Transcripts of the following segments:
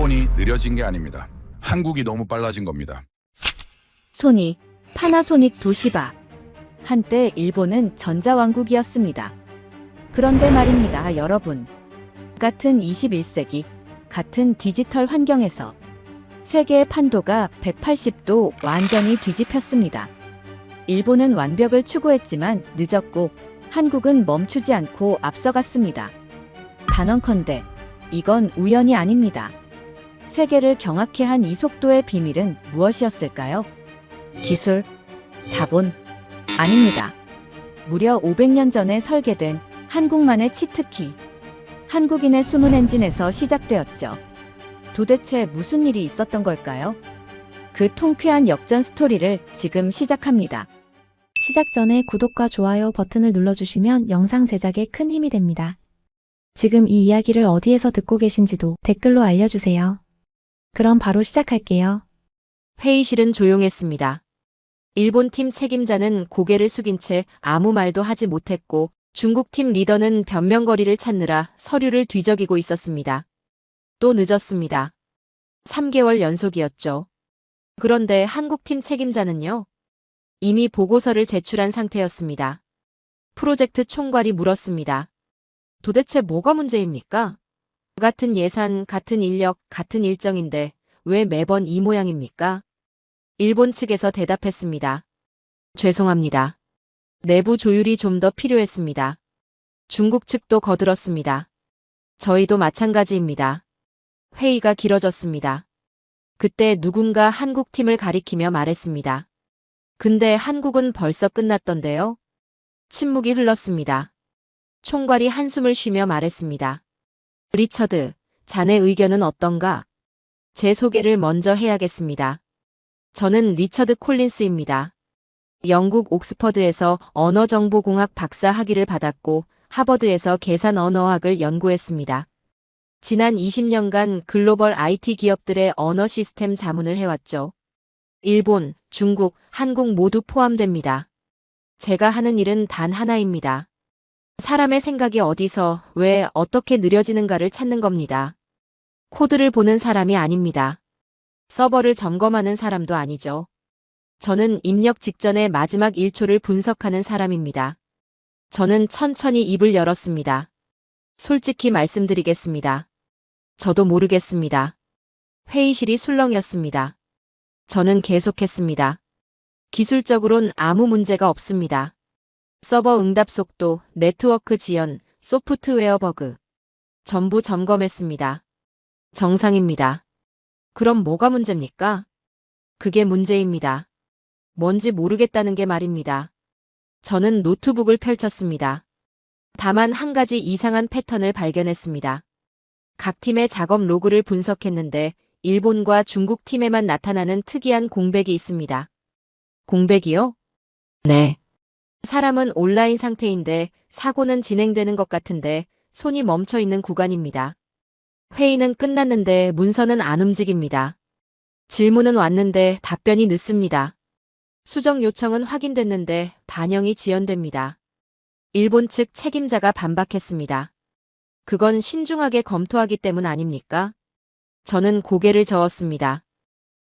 일본이 느려진 게 아닙니다. 한국이 너무 빨라진 겁니다. 소니, 파나소닉 도시바. 한때 일본은 전자왕국이었습니다. 그런데 말입니다, 여러분. 같은 21세기, 같은 디지털 환경에서 세계의 판도가 180도 완전히 뒤집혔습니다. 일본은 완벽을 추구했지만 늦었고 한국은 멈추지 않고 앞서갔습니다. 단언컨대 이건 우연이 아닙니다. 세계를 경악해 한 이 속도의 비밀은 무엇이었을까요? 기술, 자본, 아닙니다. 무려 500년 전에 설계된 한국만의 치트키. 한국인의 숨은 엔진에서 시작되었죠. 도대체 무슨 일이 있었던 걸까요? 그 통쾌한 역전 스토리를 지금 시작합니다. 시작 전에 구독과 좋아요 버튼을 눌러주시면 영상 제작에 큰 힘이 됩니다. 지금 이 이야기를 어디에서 듣고 계신지도 댓글로 알려주세요. 그럼 바로 시작할게요. 회의실은 조용했습니다. 일본 팀 책임자는 고개를 숙인 채 아무 말도 하지 못했고 중국 팀 리더는 변명거리를 찾느라 서류를 뒤적이고 있었습니다. 또 늦었습니다. 3개월 연속이었죠. 그런데 한국 팀 책임자는요? 이미 보고서를 제출한 상태였습니다. 프로젝트 총괄이 물었습니다. 도대체 뭐가 문제입니까? 같은 예산, 같은 인력, 같은 일정인데 왜 매번 이 모양입니까? 일본 측에서 대답했습니다. 죄송합니다. 내부 조율이 좀 더 필요했습니다. 중국 측도 거들었습니다. 저희도 마찬가지입니다. 회의가 길어졌습니다. 그때 누군가 한국 팀을 가리키며 말했습니다. 근데 한국은 벌써 끝났던데요? 침묵이 흘렀습니다. 총괄이 한숨을 쉬며 말했습니다. 리처드, 자네 의견은 어떤가? 제 소개를 먼저 해야겠습니다. 저는 리처드 콜린스입니다. 영국 옥스퍼드에서 언어정보공학 박사 학위를 받았고 하버드에서 계산언어학을 연구했습니다. 지난 20년간 글로벌 IT 기업들의 언어 시스템 자문을 해왔죠. 일본, 중국, 한국 모두 포함됩니다. 제가 하는 일은 단 하나입니다. 사람의 생각이 어디서, 왜, 어떻게 느려지는가를 찾는 겁니다. 코드를 보는 사람이 아닙니다. 서버를 점검하는 사람도 아니죠. 저는 입력 직전의 마지막 1초를 분석하는 사람입니다. 저는 천천히 입을 열었습니다. 솔직히 말씀드리겠습니다. 저도 모르겠습니다. 회의실이 술렁였습니다. 저는 계속했습니다. 기술적으론 아무 문제가 없습니다. 서버 응답 속도, 네트워크 지연, 소프트웨어 버그. 전부 점검했습니다. 정상입니다. 그럼 뭐가 문제입니까? 그게 문제입니다. 뭔지 모르겠다는 게 말입니다. 저는 노트북을 펼쳤습니다. 다만 한 가지 이상한 패턴을 발견했습니다. 각 팀의 작업 로그를 분석했는데 일본과 중국 팀에만 나타나는 특이한 공백이 있습니다. 공백이요? 네. 사람은 온라인 상태인데 사고는 진행되는 것 같은데 손이 멈춰 있는 구간입니다. 회의는 끝났는데 문서는 안 움직입니다. 질문은 왔는데 답변이 늦습니다. 수정 요청은 확인됐는데 반영이 지연됩니다. 일본 측 책임자가 반박했습니다. 그건 신중하게 검토하기 때문 아닙니까? 저는 고개를 저었습니다.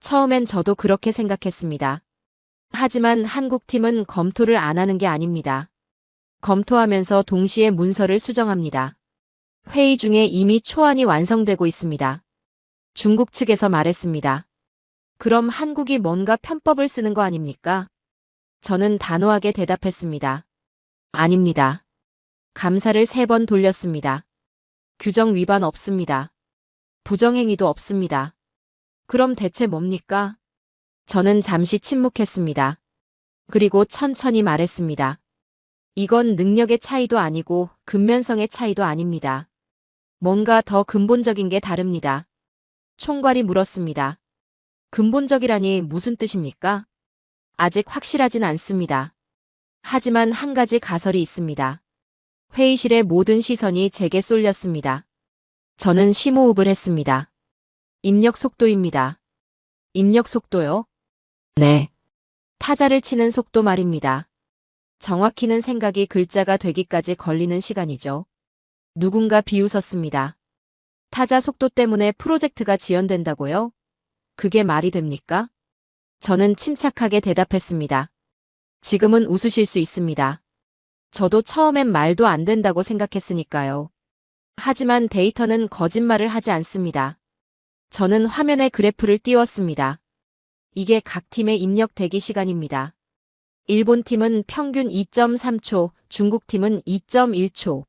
처음엔 저도 그렇게 생각했습니다. 하지만 한국 팀은 검토를 안 하는 게 아닙니다. 검토하면서 동시에 문서를 수정합니다. 회의 중에 이미 초안이 완성되고 있습니다. 중국 측에서 말했습니다. 그럼 한국이 뭔가 편법을 쓰는 거 아닙니까? 저는 단호하게 대답했습니다. 아닙니다. 감사를 3번 돌렸습니다. 규정 위반 없습니다. 부정행위도 없습니다. 그럼 대체 뭡니까? 저는 잠시 침묵했습니다. 그리고 천천히 말했습니다. 이건 능력의 차이도 아니고 근면성의 차이도 아닙니다. 뭔가 더 근본적인 게 다릅니다. 총괄이 물었습니다. 근본적이라니 무슨 뜻입니까? 아직 확실하진 않습니다. 하지만 한 가지 가설이 있습니다. 회의실의 모든 시선이 제게 쏠렸습니다. 저는 심호흡을 했습니다. 입력 속도입니다. 입력 속도요? 네. 타자를 치는 속도 말입니다. 정확히는 생각이 글자가 되기까지 걸리는 시간이죠. 누군가 비웃었습니다. 타자 속도 때문에 프로젝트가 지연된다고요? 그게 말이 됩니까? 저는 침착하게 대답했습니다. 지금은 웃으실 수 있습니다. 저도 처음엔 말도 안 된다고 생각했으니까요. 하지만 데이터는 거짓말을 하지 않습니다. 저는 화면에 그래프를 띄웠습니다. 이게 각 팀의 입력 대기 시간입니다. 일본 팀은 평균 2.3초, 중국 팀은 2.1초,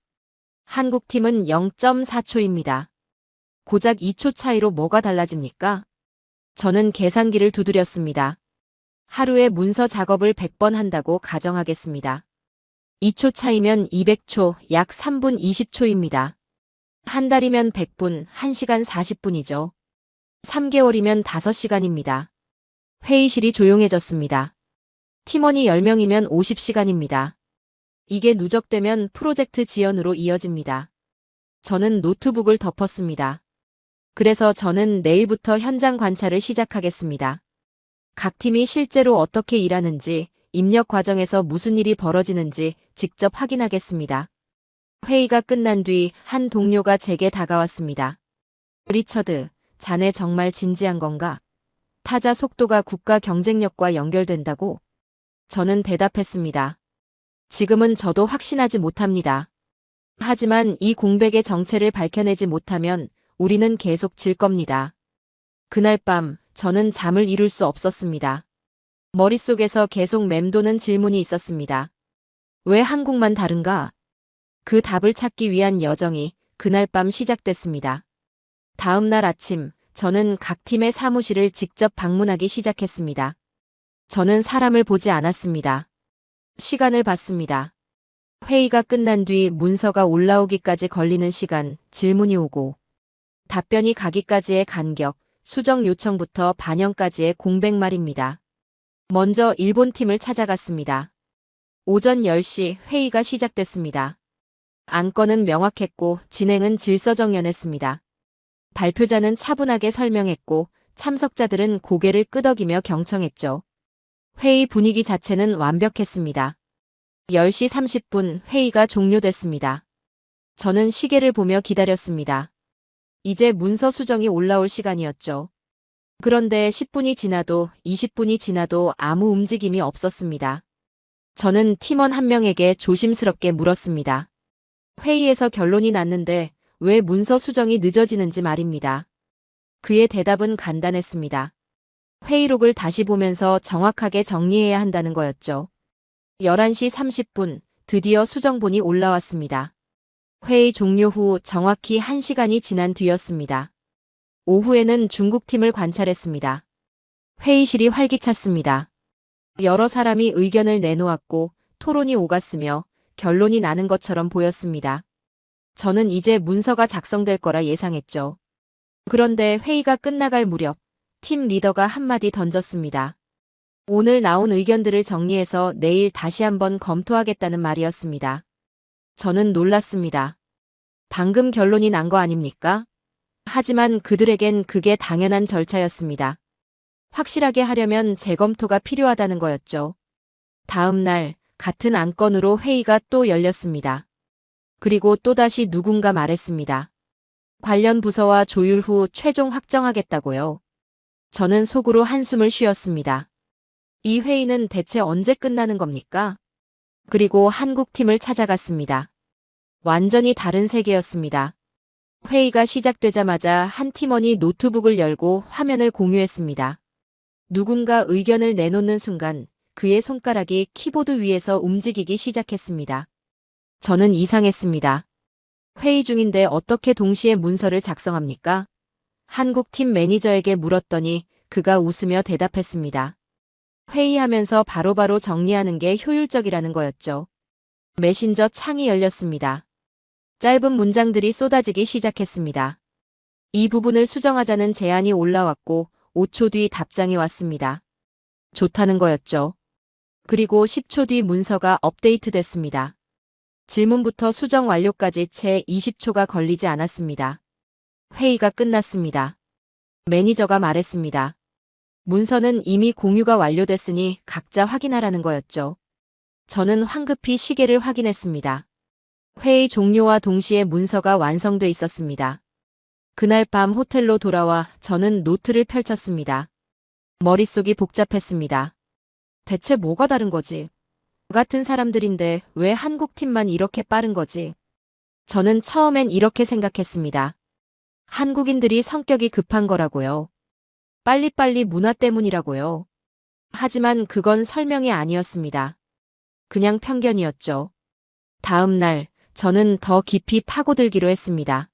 한국 팀은 0.4초입니다. 고작 2초 차이로 뭐가 달라집니까? 저는 계산기를 두드렸습니다. 하루에 문서 작업을 100번 한다고 가정하겠습니다. 2초 차이면 200초, 약 3분 20초입니다. 한 달이면 100분, 1시간 40분이죠. 3개월이면 5시간입니다. 회의실이 조용해졌습니다. 팀원이 10명이면 50시간입니다. 이게 누적되면 프로젝트 지연으로 이어집니다. 저는 노트북을 덮었습니다. 그래서 저는 내일부터 현장 관찰을 시작하겠습니다. 각 팀이 실제로 어떻게 일하는지, 입력 과정에서 무슨 일이 벌어지는지 직접 확인하겠습니다. 회의가 끝난 뒤 한 동료가 제게 다가왔습니다. 리처드, 자네 정말 진지한 건가? 타자 속도가 국가 경쟁력과 연결된다고? 저는 대답했습니다. 지금은 저도 확신하지 못합니다. 하지만 이 공백의 정체를 밝혀내지 못하면 우리는 계속 질 겁니다. 그날 밤 저는 잠을 이룰 수 없었습니다. 머릿속에서 계속 맴도는 질문이 있었습니다. 왜 한국만 다른가? 그 답을 찾기 위한 여정이 그날 밤 시작됐습니다. 다음 날 아침, 저는 각 팀의 사무실을 직접 방문하기 시작했습니다. 저는 사람을 보지 않았습니다. 시간을 봤습니다. 회의가 끝난 뒤 문서가 올라오기까지 걸리는 시간, 질문이 오고 답변이 가기까지의 간격, 수정 요청부터 반영까지의 공백 말입니다. 먼저 일본 팀을 찾아갔습니다. 오전 10시 회의가 시작됐습니다. 안건은 명확했고 진행은 질서정연했습니다. 발표자는 차분하게 설명했고 참석자들은 고개를 끄덕이며 경청했죠. 회의 분위기 자체는 완벽했습니다. 10시 30분 회의가 종료됐습니다. 저는 시계를 보며 기다렸습니다. 이제 문서 수정이 올라올 시간이었죠. 그런데 10분이 지나도 20분이 지나도 아무 움직임이 없었습니다. 저는 팀원 한 명에게 조심스럽게 물었습니다. 회의에서 결론이 났는데 왜 문서 수정이 늦어지는지 말입니다. 그의 대답은 간단했습니다. 회의록을 다시 보면서 정확하게 정리해야 한다는 거였죠. 11시 30분, 드디어 수정본이 올라왔습니다. 회의 종료 후 정확히 1시간이 지난 뒤였습니다. 오후에는 중국팀을 관찰했습니다. 회의실이 활기찼습니다. 여러 사람이 의견을 내놓았고 토론이 오갔으며 결론이 나는 것처럼 보였습니다. 저는 이제 문서가 작성될 거라 예상했죠. 그런데 회의가 끝나갈 무렵 팀 리더가 한마디 던졌습니다. 오늘 나온 의견들을 정리해서 내일 다시 한번 검토하겠다는 말이었습니다. 저는 놀랐습니다. 방금 결론이 난 거 아닙니까? 하지만 그들에겐 그게 당연한 절차였습니다. 확실하게 하려면 재검토가 필요하다는 거였죠. 다음 날 같은 안건으로 회의가 또 열렸습니다. 그리고 또다시 누군가 말했습니다. 관련 부서와 조율 후 최종 확정하겠다고요. 저는 속으로 한숨을 쉬었습니다. 이 회의는 대체 언제 끝나는 겁니까? 그리고 한국 팀을 찾아갔습니다. 완전히 다른 세계였습니다. 회의가 시작되자마자 한 팀원이 노트북을 열고 화면을 공유했습니다. 누군가 의견을 내놓는 순간 그의 손가락이 키보드 위에서 움직이기 시작했습니다. 저는 이상했습니다. 회의 중인데 어떻게 동시에 문서를 작성합니까? 한국 팀 매니저에게 물었더니 그가 웃으며 대답했습니다. 회의하면서 바로바로 정리하는 게 효율적이라는 거였죠. 메신저 창이 열렸습니다. 짧은 문장들이 쏟아지기 시작했습니다. 이 부분을 수정하자는 제안이 올라왔고 5초 뒤 답장이 왔습니다. 좋다는 거였죠. 그리고 10초 뒤 문서가 업데이트됐습니다. 질문부터 수정 완료까지 채 20초가 걸리지 않았습니다. 회의가 끝났습니다. 매니저가 말했습니다. 문서는 이미 공유가 완료됐으니 각자 확인하라는 거였죠. 저는 황급히 시계를 확인했습니다. 회의 종료와 동시에 문서가 완성돼 있었습니다. 그날 밤 호텔로 돌아와 저는 노트를 펼쳤습니다. 머릿속이 복잡했습니다. 대체 뭐가 다른 거지? 같은 사람들인데 왜 한국 팀만 이렇게 빠른 거지? 저는 처음엔 이렇게 생각했습니다. 한국인들이 성격이 급한 거라고요. 빨리빨리 문화 때문이라고요. 하지만 그건 설명이 아니었습니다. 그냥 편견이었죠. 다음 날, 저는 더 깊이 파고들기로 했습니다.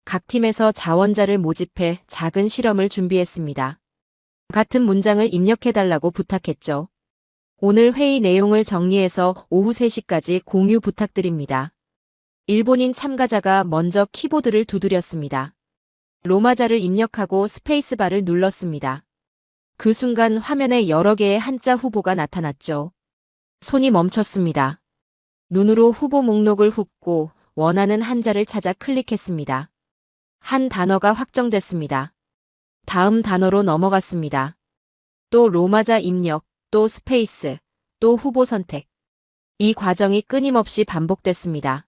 각 팀에서 자원자를 모집해 작은 실험을 준비했습니다. 같은 문장을 입력해달라고 부탁했죠. 오늘 회의 내용을 정리해서 오후 3시까지 공유 부탁드립니다. 일본인 참가자가 먼저 키보드를 두드렸습니다. 로마자를 입력하고 스페이스바를 눌렀습니다. 그 순간 화면에 여러 개의 한자 후보가 나타났죠. 손이 멈췄습니다. 눈으로 후보 목록을 훑고 원하는 한자를 찾아 클릭했습니다. 한 단어가 확정됐습니다. 다음 단어로 넘어갔습니다. 또 로마자 입력, 또 스페이스, 또 후보 선택. 이 과정이 끊임없이 반복됐습니다.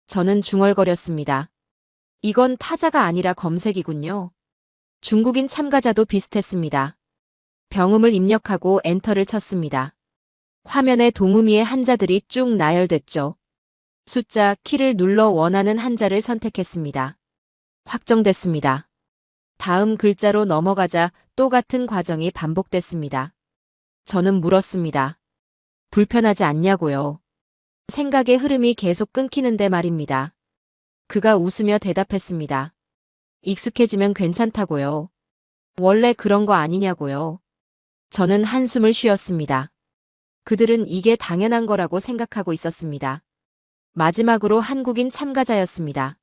저는 중얼거렸습니다. 이건 타자가 아니라 검색이군요. 중국인 참가자도 비슷했습니다. 병음을 입력하고 엔터를 쳤습니다. 화면에 동의어의 한자들이 쭉 나열됐죠. 숫자, 키를 눌러 원하는 한자를 선택했습니다. 확정됐습니다. 다음 글자로 넘어가자 또 같은 과정이 반복됐습니다. 저는 물었습니다. 불편하지 않냐고요. 생각의 흐름이 계속 끊기는데 말입니다. 그가 웃으며 대답했습니다. 익숙해지면 괜찮다고요. 원래 그런 거 아니냐고요. 저는 한숨을 쉬었습니다. 그들은 이게 당연한 거라고 생각하고 있었습니다. 마지막으로 한국인 참가자였습니다.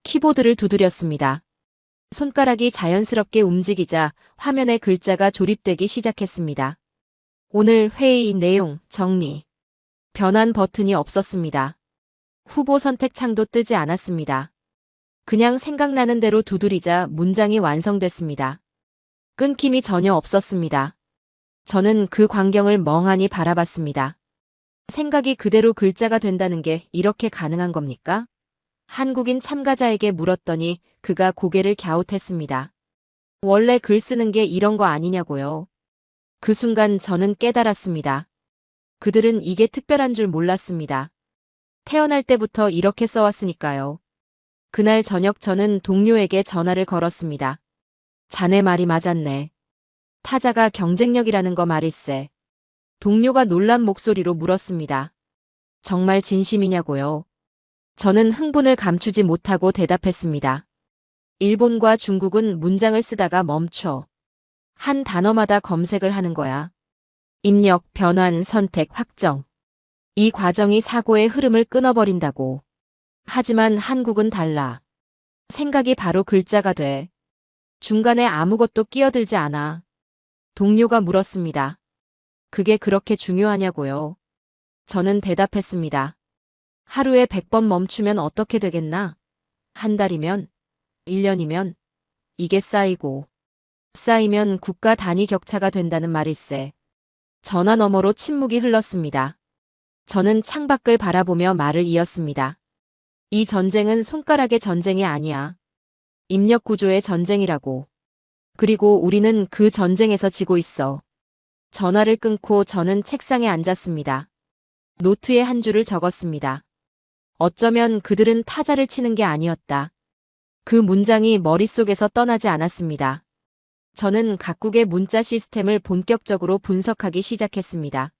키보드를 두드렸습니다. 손가락이 자연스럽게 움직이자 화면에 글자가 조립되기 시작했습니다. 오늘 회의 내용 정리. 변환 버튼이 없었습니다. 후보 선택 창도 뜨지 않았습니다. 그냥 생각나는 대로 두드리자 문장이 완성됐습니다. 끊김이 전혀 없었습니다. 저는 그 광경을 멍하니 바라봤습니다. 생각이 그대로 글자가 된다는 게 이렇게 가능한 겁니까? 한국인 참가자에게 물었더니 그가 고개를 갸웃했습니다. 원래 글 쓰는 게 이런 거 아니냐고요. 그 순간 저는 깨달았습니다. 그들은 이게 특별한 줄 몰랐습니다. 태어날 때부터 이렇게 써왔으니까요. 그날 저녁 저는 동료에게 전화를 걸었습니다. 자네 말이 맞았네. 타자가 경쟁력이라는 거 말일세. 동료가 놀란 목소리로 물었습니다. 정말 진심이냐고요? 저는 흥분을 감추지 못하고 대답했습니다. 일본과 중국은 문장을 쓰다가 멈춰. 한 단어마다 검색을 하는 거야. 입력, 변환, 선택, 확정. 이 과정이 사고의 흐름을 끊어버린다고. 하지만 한국은 달라. 생각이 바로 글자가 돼. 중간에 아무것도 끼어들지 않아. 동료가 물었습니다. 그게 그렇게 중요하냐고요? 저는 대답했습니다. 하루에 100번 멈추면 어떻게 되겠나? 한 달이면, 1년이면, 이게 쌓이면 국가 단위 격차가 된다는 말일세. 전화 너머로 침묵이 흘렀습니다. 저는 창밖을 바라보며 말을 이었습니다. 이 전쟁은 손가락의 전쟁이 아니야. 입력 구조의 전쟁이라고. 그리고 우리는 그 전쟁에서 지고 있어. 전화를 끊고 저는 책상에 앉았습니다. 노트에 한 줄을 적었습니다. 어쩌면 그들은 타자를 치는 게 아니었다. 그 문장이 머릿속에서 떠나지 않았습니다. 저는 각국의 문자 시스템을 본격적으로 분석하기 시작했습니다.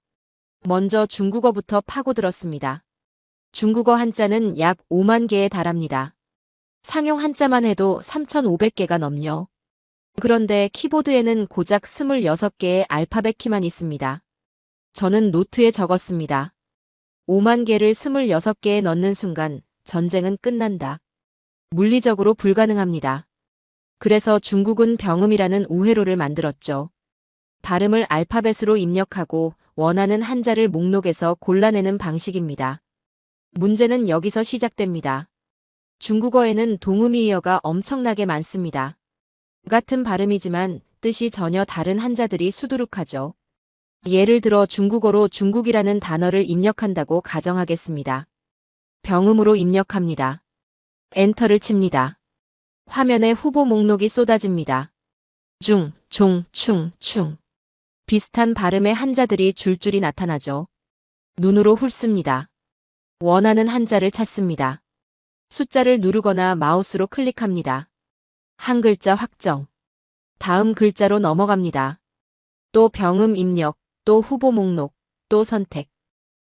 먼저 중국어부터 파고들었습니다. 중국어 한자는 약 5만 개에 달합니다. 상용 한자만 해도 3,500개가 넘요. 그런데 키보드에는 고작 26개의 알파벳 키만 있습니다. 저는 노트에 적었습니다. 5만 개를 26개에 넣는 순간 전쟁은 끝난다. 물리적으로 불가능합니다. 그래서 중국은 병음이라는 우회로를 만들었죠. 발음을 알파벳으로 입력하고 원하는 한자를 목록에서 골라내는 방식입니다. 문제는 여기서 시작됩니다. 중국어에는 동음이어가 엄청나게 많습니다. 같은 발음이지만 뜻이 전혀 다른 한자들이 수두룩하죠. 예를 들어 중국어로 중국이라는 단어를 입력한다고 가정하겠습니다. 병음으로 입력합니다. 엔터를 칩니다. 화면에 후보 목록이 쏟아집니다. 중, 종, 충, 충. 비슷한 발음의 한자들이 줄줄이 나타나죠. 눈으로 훑습니다. 원하는 한자를 찾습니다. 숫자를 누르거나 마우스로 클릭합니다. 한 글자 확정. 다음 글자로 넘어갑니다. 또 병음 입력, 또 후보 목록, 또 선택.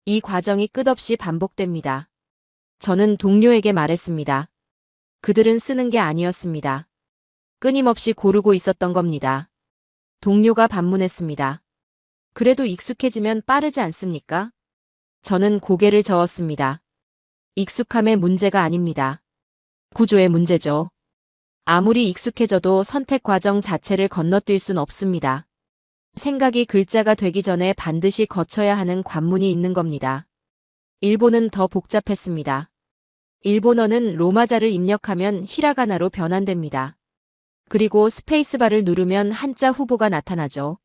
이 과정이 끝없이 반복됩니다. 저는 동료에게 말했습니다. 그들은 쓰는 게 아니었습니다. 끊임없이 고르고 있었던 겁니다. 동료가 반문했습니다. 그래도 익숙해지면 빠르지 않습니까? 저는 고개를 저었습니다. 익숙함의 문제가 아닙니다. 구조의 문제죠. 아무리 익숙해져도 선택 과정 자체를 건너뛸 순 없습니다. 생각이 글자가 되기 전에 반드시 거쳐야 하는 관문이 있는 겁니다. 일본은 더 복잡했습니다. 일본어는 로마자를 입력하면 히라가나로 변환됩니다. 그리고 스페이스바를 누르면 한자 후보가 나타나죠.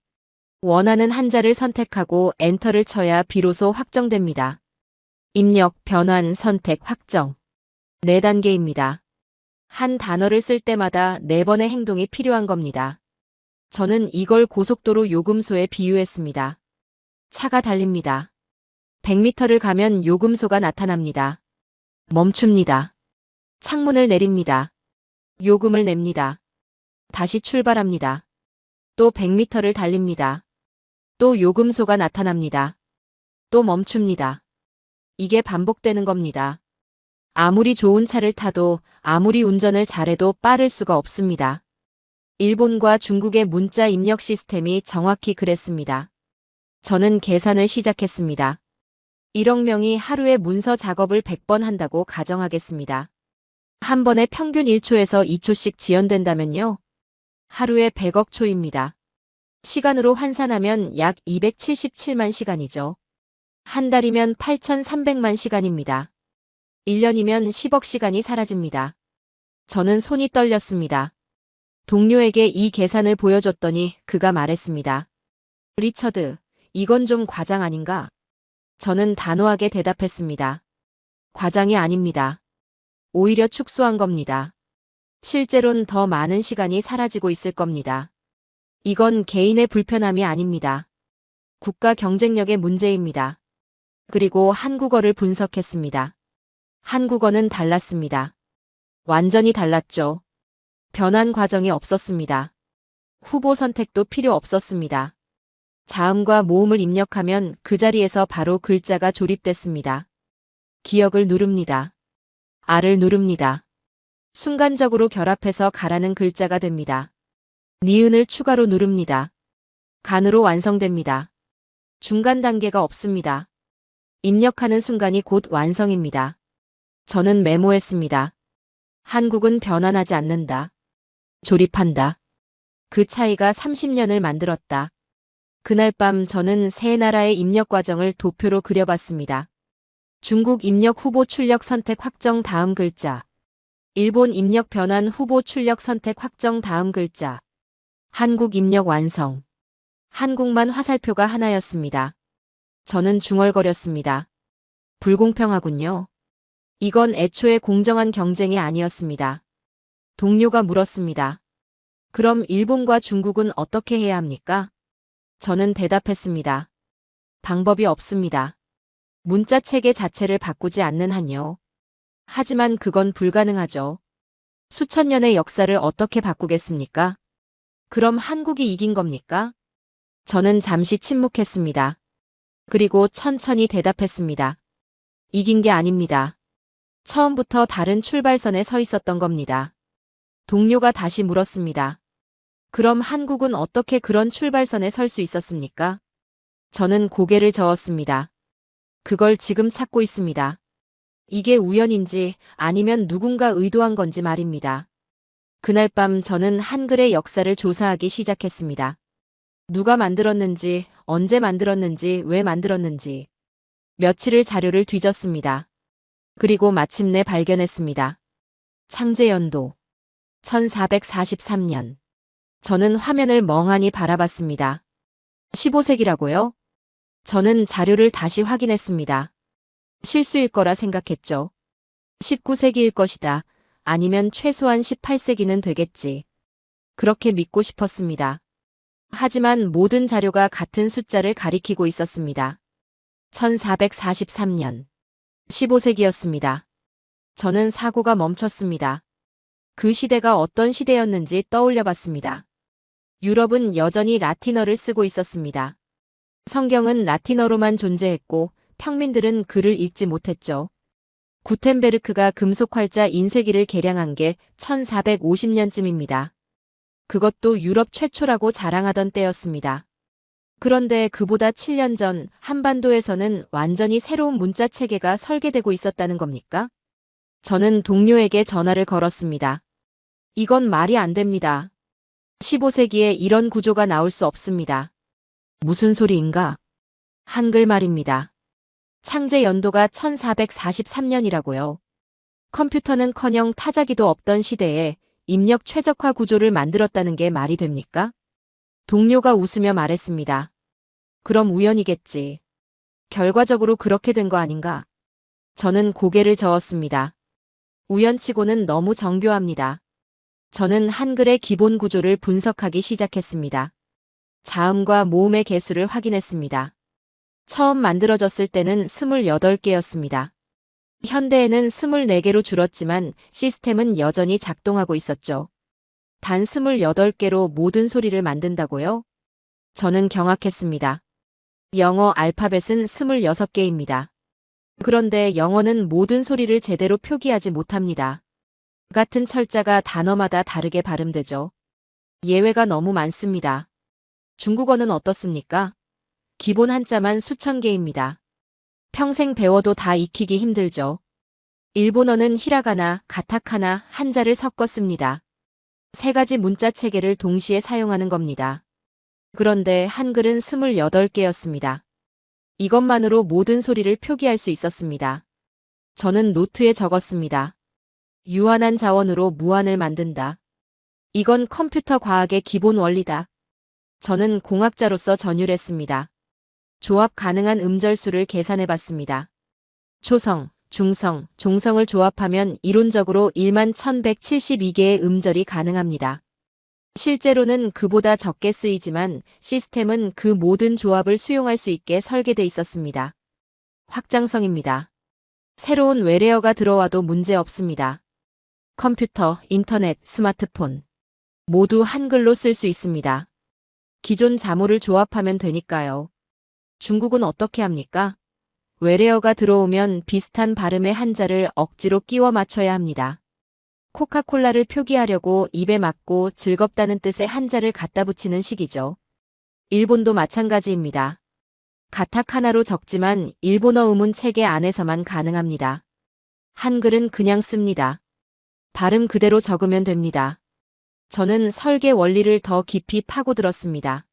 원하는 한자를 선택하고 엔터를 쳐야 비로소 확정됩니다. 입력, 변환, 선택, 확정. 4단계입니다. 한 단어를 쓸 때마다 4번의 행동이 필요한 겁니다. 저는 이걸 고속도로 요금소에 비유했습니다. 차가 달립니다. 100m를 가면 요금소가 나타납니다. 멈춥니다. 창문을 내립니다. 요금을 냅니다. 다시 출발합니다. 또 100m를 달립니다. 또 요금소가 나타납니다. 또 멈춥니다. 이게 반복되는 겁니다. 아무리 좋은 차를 타도 아무리 운전을 잘해도 빠를 수가 없습니다. 일본과 중국의 문자 입력 시스템이 정확히 그랬습니다. 저는 계산을 시작했습니다. 1억 명이 하루에 문서 작업을 100번 한다고 가정하겠습니다. 한 번에 평균 1초에서 2초씩 지연된다면요. 하루에 100억 초입니다. 시간으로 환산하면 약 277만 시간이죠. 한 달이면 8,300만 시간입니다. 1년이면 10억 시간이 사라집니다. 저는 손이 떨렸습니다. 동료에게 이 계산을 보여줬더니 그가 말했습니다. 리처드, 이건 좀 과장 아닌가? 저는 단호하게 대답했습니다. 과장이 아닙니다. 오히려 축소한 겁니다. 실제론 더 많은 시간이 사라지고 있을 겁니다. 이건 개인의 불편함이 아닙니다. 국가 경쟁력의 문제입니다. 그리고 한국어를 분석했습니다. 한국어는 달랐습니다. 완전히 달랐죠. 변환 과정이 없었습니다. 후보 선택도 필요 없었습니다. 자음과 모음을 입력하면 그 자리에서 바로 글자가 조립됐습니다. 기억을 누릅니다. R을 누릅니다. 순간적으로 결합해서 가라는 글자가 됩니다. 니은을 추가로 누릅니다. 간으로 완성됩니다. 중간 단계가 없습니다. 입력하는 순간이 곧 완성입니다. 저는 메모했습니다. 한국은 변환하지 않는다. 조립한다. 그 차이가 30년을 만들었다. 그날 밤 저는 세 나라의 입력 과정을 도표로 그려봤습니다. 중국 입력 후보 출력 선택 확정 다음 글자. 일본 입력 변환 후보 출력 선택 확정 다음 글자. 한국 입력 완성. 한국만 화살표가 하나였습니다. 저는 중얼거렸습니다. 불공평하군요. 이건 애초에 공정한 경쟁이 아니었습니다. 동료가 물었습니다. 그럼 일본과 중국은 어떻게 해야 합니까? 저는 대답했습니다. 방법이 없습니다. 문자 체계 자체를 바꾸지 않는 한요. 하지만 그건 불가능하죠. 수천 년의 역사를 어떻게 바꾸겠습니까? 그럼 한국이 이긴 겁니까? 저는 잠시 침묵했습니다. 그리고 천천히 대답했습니다. 이긴 게 아닙니다. 처음부터 다른 출발선에 서 있었던 겁니다. 동료가 다시 물었습니다. 그럼 한국은 어떻게 그런 출발선에 설 수 있었습니까? 저는 고개를 저었습니다. 그걸 지금 찾고 있습니다. 이게 우연인지 아니면 누군가 의도한 건지 말입니다. 그날 밤 저는 한글의 역사를 조사하기 시작했습니다. 누가 만들었는지, 언제 만들었는지, 왜 만들었는지. 며칠을 자료를 뒤졌습니다. 그리고 마침내 발견했습니다. 창제연도 1443년. 저는 화면을 멍하니 바라봤습니다. 15세기라고요? 저는 자료를 다시 확인했습니다. 실수일 거라 생각했죠. 19세기일 것이다. 아니면 최소한 18세기는 되겠지. 그렇게 믿고 싶었습니다. 하지만 모든 자료가 같은 숫자를 가리키고 있었습니다. 1443년. 15세기였습니다. 저는 사고가 멈췄습니다. 그 시대가 어떤 시대였는지 떠올려 봤습니다. 유럽은 여전히 라틴어를 쓰고 있었습니다. 성경은 라틴어로만 존재했고 평민들은 글을 읽지 못했죠. 구텐베르크가 금속 활자 인쇄기를 개량한 게 1450년쯤입니다. 그것도 유럽 최초라고 자랑하던 때였습니다. 그런데 그보다 7년 전 한반도에서는 완전히 새로운 문자 체계가 설계되고 있었다는 겁니까? 저는 동료에게 전화를 걸었습니다. 이건 말이 안 됩니다. 15세기에 이런 구조가 나올 수 없습니다. 무슨 소리인가? 한글말입니다. 창제 연도가 1443년이라고요. 컴퓨터는커녕 타자기도 없던 시대에 입력 최적화 구조를 만들었다는 게 말이 됩니까? 동료가 웃으며 말했습니다. 그럼 우연이겠지. 결과적으로 그렇게 된 거 아닌가? 저는 고개를 저었습니다. 우연치고는 너무 정교합니다. 저는 한글의 기본 구조를 분석하기 시작했습니다. 자음과 모음의 개수를 확인했습니다. 처음 만들어졌을 때는 28개였습니다. 현대에는 24개로 줄었지만 시스템은 여전히 작동하고 있었죠. 단 28개로 모든 소리를 만든다고요? 저는 경악했습니다. 영어 알파벳은 26개입니다. 그런데 영어는 모든 소리를 제대로 표기하지 못합니다. 같은 철자가 단어마다 다르게 발음되죠. 예외가 너무 많습니다. 중국어는 어떻습니까? 기본 한자만 수천 개입니다. 평생 배워도 다 익히기 힘들죠. 일본어는 히라가나, 가타카나, 한자를 섞어 씁니다. 세 가지 문자 체계를 동시에 사용하는 겁니다. 그런데 한글은 28개였습니다. 이것만으로 모든 소리를 표기할 수 있었습니다. 저는 노트에 적었습니다. 유한한 자원으로 무한을 만든다. 이건 컴퓨터 과학의 기본 원리다. 저는 공학자로서 전율했습니다. 조합 가능한 음절수를 계산해봤습니다. 초성, 중성, 종성을 조합하면 이론적으로 11,172개의 음절이 가능합니다. 실제로는 그보다 적게 쓰이지만 시스템은 그 모든 조합을 수용할 수 있게 설계돼 있었습니다. 확장성입니다. 새로운 외래어가 들어와도 문제 없습니다. 컴퓨터, 인터넷, 스마트폰 모두 한글로 쓸 수 있습니다. 기존 자모를 조합하면 되니까요. 중국은 어떻게 합니까? 외래어가 들어오면 비슷한 발음의 한자를 억지로 끼워 맞춰야 합니다. 코카콜라를 표기하려고 입에 맞고 즐겁다는 뜻의 한자를 갖다 붙이는 식이죠. 일본도 마찬가지입니다. 가타카나로 적지만 일본어 음운 체계 안에서만 가능합니다. 한글은 그냥 씁니다. 발음 그대로 적으면 됩니다. 저는 설계 원리를 더 깊이 파고들었습니다.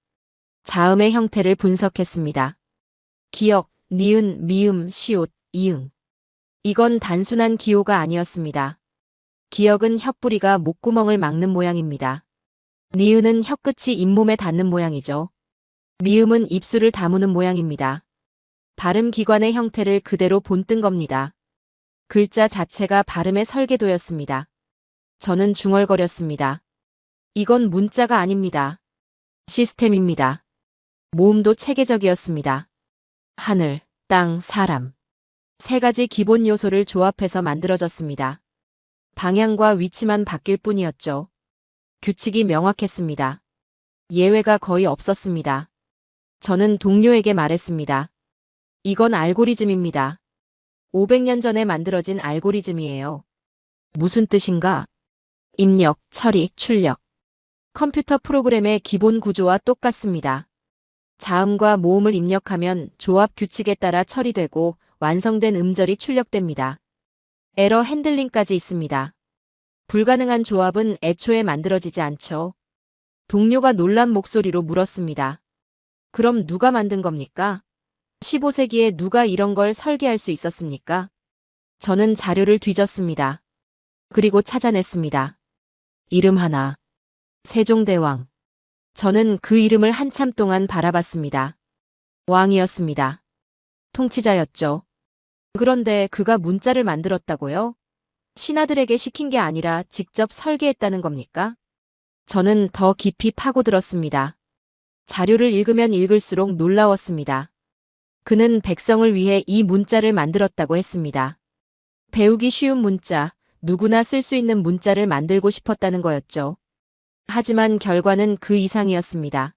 자음의 형태를 분석했습니다. 기역, 니은, 미음, 시옷, 이응. 이건 단순한 기호가 아니었습니다. 기역은 혓뿌리가 목구멍을 막는 모양입니다. 니은은 혀끝이 잇몸에 닿는 모양이죠. 미음은 입술을 다무는 모양입니다. 발음 기관의 형태를 그대로 본뜬 겁니다. 글자 자체가 발음의 설계도였습니다. 저는 중얼거렸습니다. 이건 문자가 아닙니다. 시스템입니다. 모음도 체계적이었습니다. 하늘, 땅, 사람. 세 가지 기본 요소를 조합해서 만들어졌습니다. 방향과 위치만 바뀔 뿐이었죠. 규칙이 명확했습니다. 예외가 거의 없었습니다. 저는 동료에게 말했습니다. 이건 알고리즘입니다. 500년 전에 만들어진 알고리즘이에요. 무슨 뜻인가? 입력, 처리, 출력. 컴퓨터 프로그램의 기본 구조와 똑같습니다. 자음과 모음을 입력하면 조합 규칙에 따라 처리되고 완성된 음절이 출력됩니다. 에러 핸들링까지 있습니다. 불가능한 조합은 애초에 만들어지지 않죠. 동료가 놀란 목소리로 물었습니다. 그럼 누가 만든 겁니까? 15세기에 누가 이런 걸 설계할 수 있었습니까? 저는 자료를 뒤졌습니다. 그리고 찾아냈습니다. 이름 하나. 세종대왕. 저는 그 이름을 한참 동안 바라봤습니다. 왕이었습니다. 통치자였죠. 그런데 그가 문자를 만들었다고요? 신하들에게 시킨 게 아니라 직접 설계했다는 겁니까? 저는 더 깊이 파고들었습니다. 자료를 읽으면 읽을수록 놀라웠습니다. 그는 백성을 위해 이 문자를 만들었다고 했습니다. 배우기 쉬운 문자, 누구나 쓸 수 있는 문자를 만들고 싶었다는 거였죠. 하지만 결과는 그 이상이었습니다.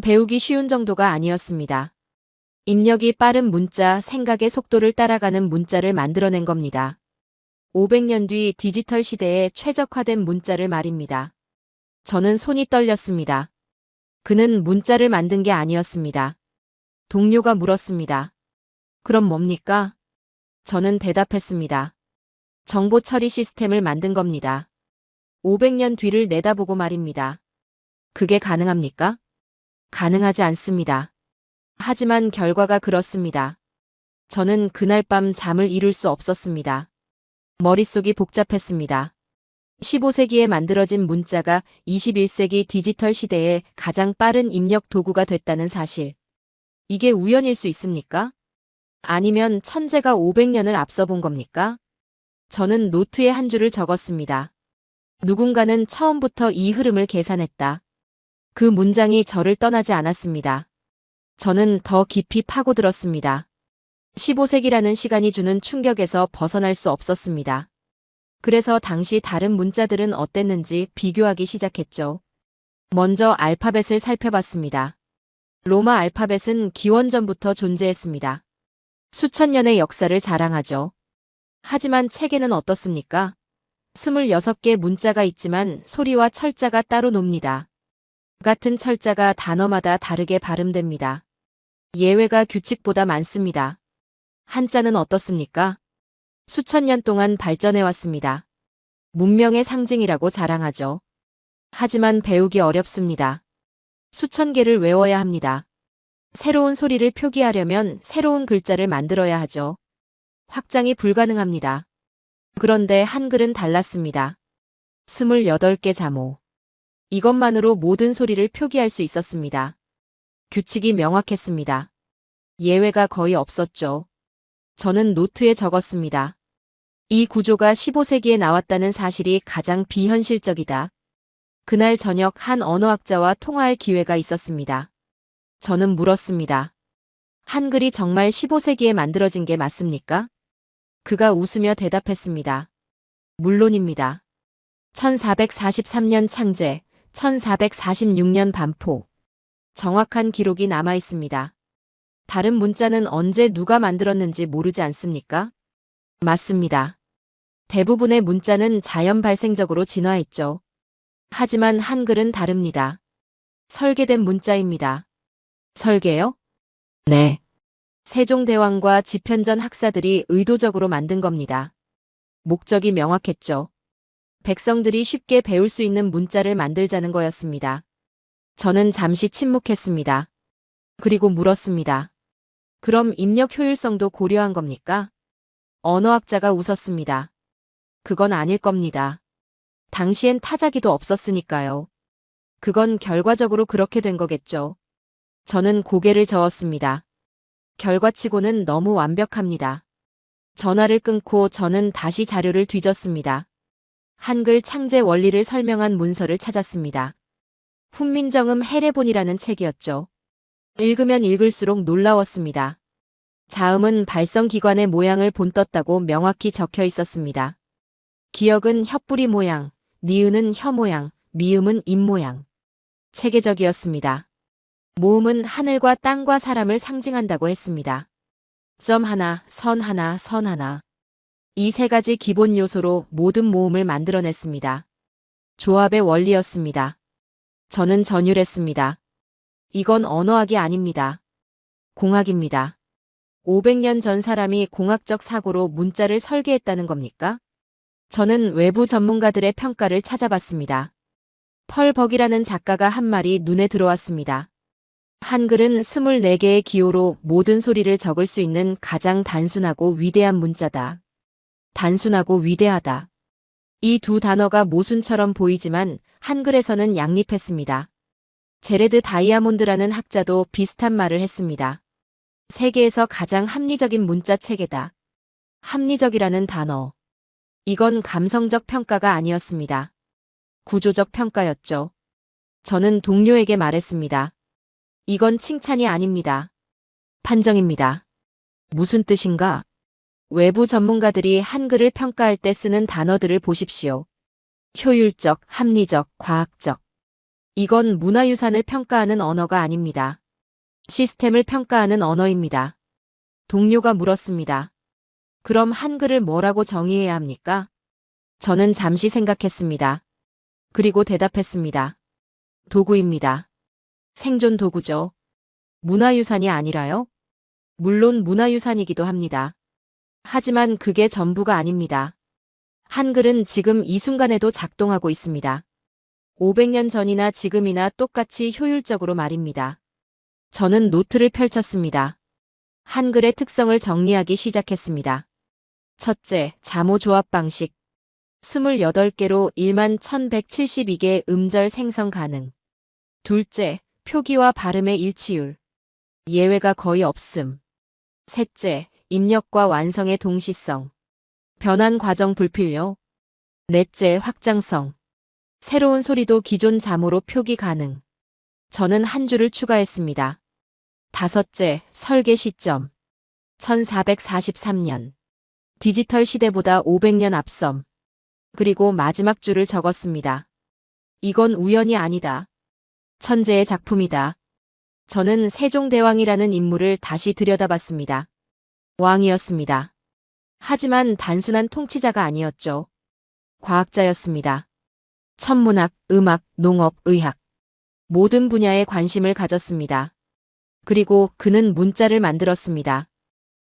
배우기 쉬운 정도가 아니었습니다. 입력이 빠른 문자, 생각의 속도를 따라가는 문자를 만들어낸 겁니다. 500년 뒤 디지털 시대에 최적화된 문자를 말입니다. 저는 손이 떨렸습니다. 그는 문자를 만든 게 아니었습니다. 동료가 물었습니다. 그럼 뭡니까? 저는 대답했습니다. 정보 처리 시스템을 만든 겁니다. 500년 뒤를 내다보고 말입니다. 그게 가능합니까? 가능하지 않습니다. 하지만 결과가 그렇습니다. 저는 그날 밤 잠을 이룰 수 없었습니다. 머릿속이 복잡했습니다. 15세기에 만들어진 문자가 21세기 디지털 시대에 가장 빠른 입력 도구가 됐다는 사실. 이게 우연일 수 있습니까? 아니면 천재가 500년을 앞서 본 겁니까? 저는 노트에 한 줄을 적었습니다. 누군가는 처음부터 이 흐름을 계산했다. 그 문장이 저를 떠나지 않았습니다. 저는 더 깊이 파고들었습니다. 15세기라는 시간이 주는 충격에서 벗어날 수 없었습니다. 그래서 당시 다른 문자들은 어땠는지 비교하기 시작했죠. 먼저 알파벳을 살펴봤습니다. 로마 알파벳은 기원전부터 존재했습니다. 수천 년의 역사를 자랑하죠. 하지만 책에는 어떻습니까? 26개 문자가 있지만 소리와 철자가 따로 놉니다. 같은 철자가 단어마다 다르게 발음됩니다. 예외가 규칙보다 많습니다. 한자는 어떻습니까? 수천 년 동안 발전해왔습니다. 문명의 상징이라고 자랑하죠. 하지만 배우기 어렵습니다. 수천 개를 외워야 합니다. 새로운 소리를 표기하려면 새로운 글자를 만들어야 하죠. 확장이 불가능합니다. 그런데 한글은 달랐습니다. 28개 자모. 이것만으로 모든 소리를 표기할 수 있었습니다. 규칙이 명확했습니다. 예외가 거의 없었죠. 저는 노트에 적었습니다. 이 구조가 15세기에 나왔다는 사실이 가장 비현실적이다. 그날 저녁 한 언어학자와 통화할 기회가 있었습니다. 저는 물었습니다. 한글이 정말 15세기에 만들어진 게 맞습니까? 그가 웃으며 대답했습니다. 물론입니다. 1443년 창제, 1446년 반포. 정확한 기록이 남아 있습니다. 다른 문자는 언제 누가 만들었는지 모르지 않습니까? 맞습니다. 대부분의 문자는 자연 발생적으로 진화했죠. 하지만 한글은 다릅니다. 설계된 문자입니다. 설계요? 네. 세종대왕과 집현전 학사들이 의도적으로 만든 겁니다. 목적이 명확했죠. 백성들이 쉽게 배울 수 있는 문자를 만들자는 거였습니다. 저는 잠시 침묵했습니다. 그리고 물었습니다. 그럼 입력 효율성도 고려한 겁니까? 언어학자가 웃었습니다. 그건 아닐 겁니다. 당시엔 타자기도 없었으니까요. 그건 결과적으로 그렇게 된 거겠죠. 저는 고개를 저었습니다. 결과치고는 너무 완벽합니다. 전화를 끊고 저는 다시 자료를 뒤졌습니다. 한글 창제 원리를 설명한 문서를 찾았습니다. 훈민정음 해례본이라는 책이었죠. 읽으면 읽을수록 놀라웠습니다. 자음은 발성기관의 모양을 본떴다고 명확히 적혀 있었습니다. 기역은 혀뿌리 모양, 니은은 혀 모양, 미음은 입 모양. 체계적이었습니다. 모음은 하늘과 땅과 사람을 상징한다고 했습니다. 점 하나, 선 하나, 선 하나. 이 세 가지 기본 요소로 모든 모음을 만들어냈습니다. 조합의 원리였습니다. 저는 전율했습니다. 이건 언어학이 아닙니다. 공학입니다. 500년 전 사람이 공학적 사고로 문자를 설계했다는 겁니까? 저는 외부 전문가들의 평가를 찾아봤습니다. 펄 벅이라는 작가가 한 말이 눈에 들어왔습니다. 한글은 24개의 기호로 모든 소리를 적을 수 있는 가장 단순하고 위대한 문자다. 단순하고 위대하다. 이 두 단어가 모순처럼 보이지만 한글에서는 양립했습니다. 제레드 다이아몬드라는 학자도 비슷한 말을 했습니다. 세계에서 가장 합리적인 문자 체계다. 합리적이라는 단어. 이건 감성적 평가가 아니었습니다. 구조적 평가였죠. 저는 동료에게 말했습니다. 이건 칭찬이 아닙니다. 판정입니다. 무슨 뜻인가? 외부 전문가들이 한글을 평가할 때 쓰는 단어들을 보십시오. 효율적, 합리적, 과학적. 이건 문화유산을 평가하는 언어가 아닙니다. 시스템을 평가하는 언어입니다. 동료가 물었습니다. 그럼 한글을 뭐라고 정의해야 합니까? 저는 잠시 생각했습니다. 그리고 대답했습니다. 도구입니다. 생존 도구죠. 문화유산이 아니라요? 물론 문화유산이기도 합니다. 하지만 그게 전부가 아닙니다. 한글은 지금 이 순간에도 작동하고 있습니다. 500년 전이나 지금이나 똑같이 효율적으로 말입니다. 저는 노트를 펼쳤습니다. 한글의 특성을 정리하기 시작했습니다. 첫째, 자모 조합 방식. 28개로 11,172개 음절 생성 가능. 둘째, 표기와 발음의 일치율. 예외가 거의 없음. 셋째, 입력과 완성의 동시성. 변환 과정 불필요. 넷째, 확장성. 새로운 소리도 기존 자모로 표기 가능. 저는 한 줄을 추가했습니다. 다섯째, 설계 시점. 1443년. 디지털 시대보다 500년 앞섬. 그리고 마지막 줄을 적었습니다. 이건 우연이 아니다. 천재의 작품이다. 저는 세종대왕이라는 인물을 다시 들여다봤습니다. 왕이었습니다. 하지만 단순한 통치자가 아니었죠. 과학자였습니다. 천문학, 음악, 농업, 의학. 모든 분야에 관심을 가졌습니다. 그리고 그는 문자를 만들었습니다.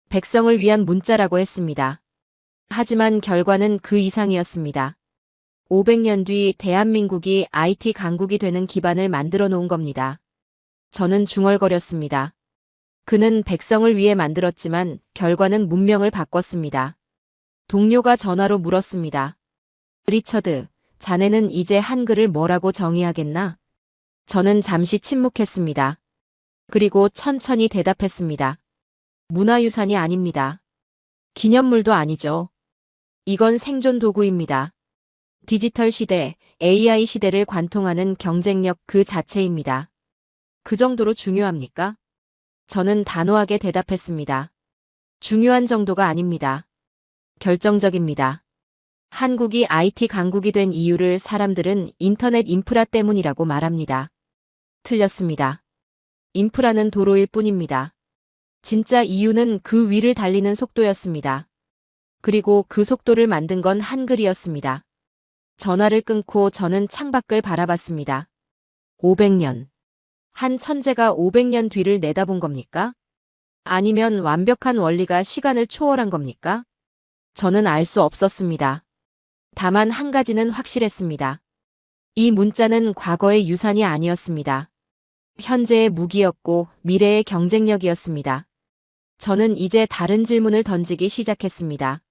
백성을 위한 문자라고 했습니다. 하지만 결과는 그 이상이었습니다. 500년 뒤 대한민국이 IT 강국이 되는 기반을 만들어 놓은 겁니다. 저는 중얼거렸습니다. 그는 백성을 위해 만들었지만 결과는 문명을 바꿨습니다. 동료가 전화로 물었습니다. 리처드, 자네는 이제 한글을 뭐라고 정의하겠나? 저는 잠시 침묵했습니다. 그리고 천천히 대답했습니다. 문화유산이 아닙니다. 기념물도 아니죠. 이건 생존 도구입니다. 디지털 시대, AI 시대를 관통하는 경쟁력 그 자체입니다. 그 정도로 중요합니까? 저는 단호하게 대답했습니다. 중요한 정도가 아닙니다. 결정적입니다. 한국이 IT 강국이 된 이유를 사람들은 인터넷 인프라 때문이라고 말합니다. 틀렸습니다. 인프라는 도로일 뿐입니다. 진짜 이유는 그 위를 달리는 속도였습니다. 그리고 그 속도를 만든 건 한글이었습니다. 전화를 끊고 저는 창밖을 바라봤습니다. 500년. 한 천재가 500년 뒤를 내다본 겁니까? 아니면 완벽한 원리가 시간을 초월한 겁니까? 저는 알 수 없었습니다. 다만 한 가지는 확실했습니다. 이 문자는 과거의 유산이 아니었습니다. 현재의 무기였고 미래의 경쟁력이었습니다. 저는 이제 다른 질문을 던지기 시작했습니다.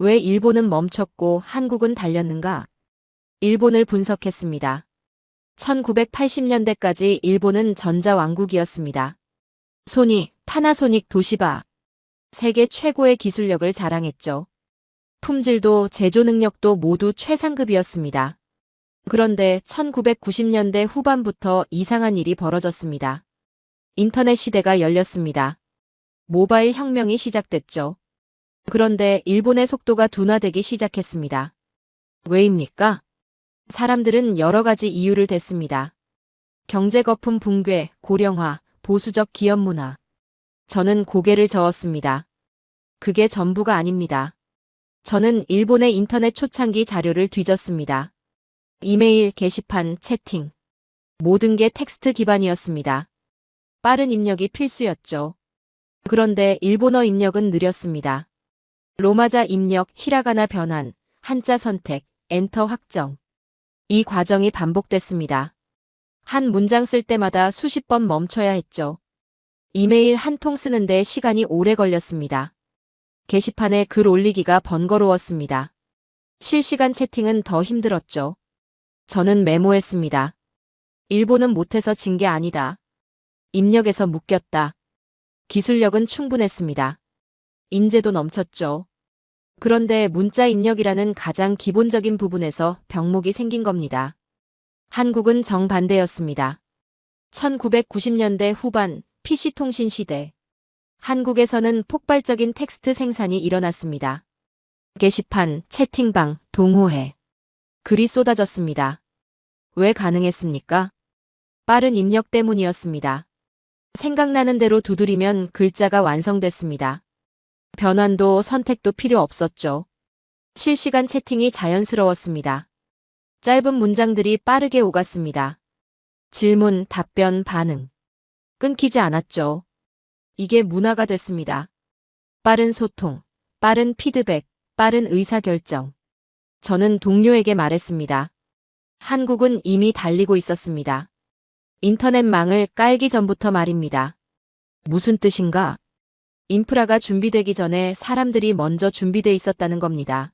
왜 일본은 멈췄고 한국은 달렸는가? 일본을 분석했습니다. 1980년대까지 일본은 전자왕국이었습니다. 소니, 파나소닉, 도시바. 세계 최고의 기술력을 자랑했죠. 품질도 제조 능력도 모두 최상급이었습니다. 그런데 1990년대 후반부터 이상한 일이 벌어졌습니다. 인터넷 시대가 열렸습니다. 모바일 혁명이 시작됐죠. 그런데 일본의 속도가 둔화되기 시작했습니다. 왜입니까? 사람들은 여러 가지 이유를 댔습니다. 경제 거품 붕괴, 고령화, 보수적 기업 문화. 저는 고개를 저었습니다. 그게 전부가 아닙니다. 저는 일본의 인터넷 초창기 자료를 뒤졌습니다. 이메일, 게시판, 채팅. 모든 게 텍스트 기반이었습니다. 빠른 입력이 필수였죠. 그런데 일본어 입력은 느렸습니다. 로마자 입력, 히라가나 변환, 한자 선택, 엔터 확정. 이 과정이 반복됐습니다. 한 문장 쓸 때마다 수십 번 멈춰야 했죠. 이메일 한 통 쓰는데 시간이 오래 걸렸습니다. 게시판에 글 올리기가 번거로웠습니다. 실시간 채팅은 더 힘들었죠. 저는 메모했습니다. 일본은 못해서 진 게 아니다. 입력에서 묶였다. 기술력은 충분했습니다. 인재도 넘쳤죠. 그런데 문자 입력이라는 가장 기본적인 부분에서 병목이 생긴 겁니다. 한국은 정반대였습니다. 1990년대 후반 PC통신 시대. 한국에서는 폭발적인 텍스트 생산이 일어났습니다. 게시판, 채팅방, 동호회. 글이 쏟아졌습니다. 왜 가능했습니까? 빠른 입력 때문이었습니다. 생각나는 대로 두드리면 글자가 완성됐습니다. 변환도 선택도 필요 없었죠. 실시간 채팅이 자연스러웠습니다. 짧은 문장들이 빠르게 오갔습니다. 질문, 답변, 반응. 끊기지 않았죠. 이게 문화가 됐습니다. 빠른 소통, 빠른 피드백, 빠른 의사결정. 저는 동료에게 말했습니다. 한국은 이미 달리고 있었습니다. 인터넷망을 깔기 전부터 말입니다. 무슨 뜻인가? 인프라가 준비되기 전에 사람들이 먼저 준비돼 있었다는 겁니다.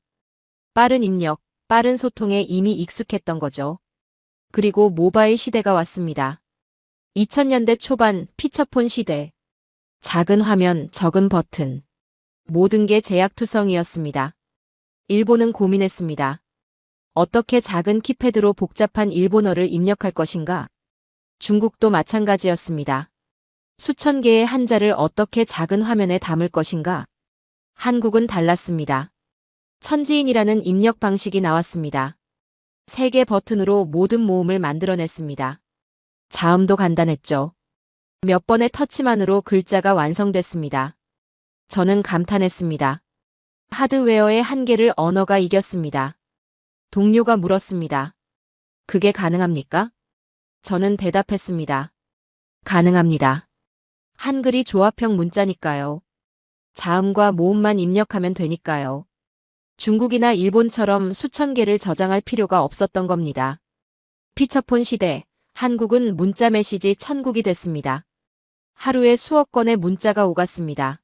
빠른 입력, 빠른 소통에 이미 익숙했던 거죠. 그리고 모바일 시대가 왔습니다. 2000년대 초반 피처폰 시대. 작은 화면, 적은 버튼. 모든 게 제약투성이었습니다. 일본은 고민했습니다. 어떻게 작은 키패드로 복잡한 일본어를 입력할 것인가? 중국도 마찬가지였습니다. 수천 개의 한자를 어떻게 작은 화면에 담을 것인가? 한국은 달랐습니다. 천지인이라는 입력 방식이 나왔습니다. 3개 버튼으로 모든 모음을 만들어냈습니다. 자음도 간단했죠. 몇 번의 터치만으로 글자가 완성됐습니다. 저는 감탄했습니다. 하드웨어의 한계를 언어가 이겼습니다. 동료가 물었습니다. 그게 가능합니까? 저는 대답했습니다. 가능합니다. 한글이 조합형 문자니까요. 자음과 모음만 입력하면 되니까요. 중국이나 일본처럼 수천 개를 저장할 필요가 없었던 겁니다. 피처폰 시대, 한국은 문자 메시지 천국이 됐습니다. 하루에 수억 건의 문자가 오갔습니다.